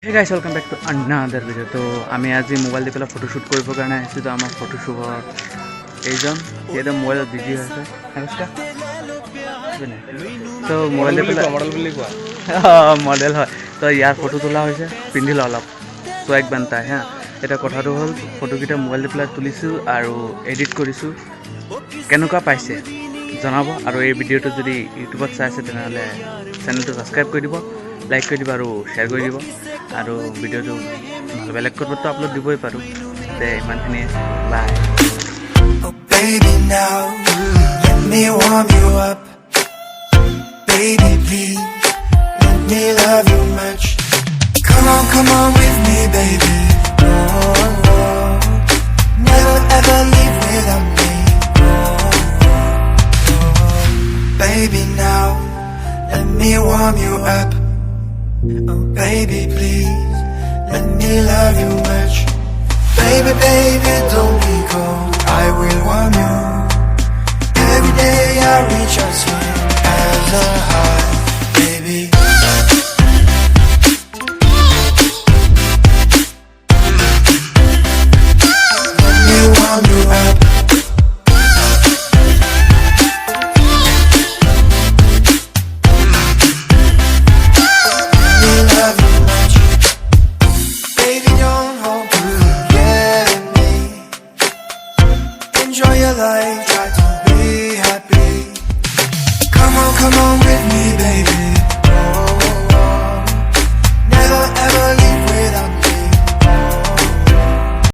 Hey guys welcome back to another video. तो आम आज मोबाइल दी पे फटोशूट करने कारण तो आम फटोशूट ये मोबाइल बिजी तो मोबाइल मॉडल है तो यार फटो तोला पिंधिल अलग स्वाइक बनता है। हाँ এটা কথাটো হল ফটোকিটা মোবাইল দি পেলাই তুলিছো আৰু এডিট কৰিছো কেনেকুৱা পাইছে জনাব আৰু এই ভিডিওটো যদি ইউটিউবত চাইছে তেনেহলে চেনেলটো সাবস্ক্রাইব কৰি দিব লাইক কৰি দিব আৰু শেয়াৰ কৰি দিব আৰু ভিডিওটো বেলেগ কৰবাত আপলোড দিবই পাৰো তে ইমানখিনি by. Oh baby now let me warm you up, baby please let me love you much, come on with me baby. Never ever leave without me. Baby now, let me warm you up. Oh baby please, let me love you much. Baby, baby, don't be cold, I will warm you. Every day I reach out to you as a heart, baby. Warm you up. We love you much. Baby, don't hold to get me. Enjoy your life, try to be happy. Come on with me, baby.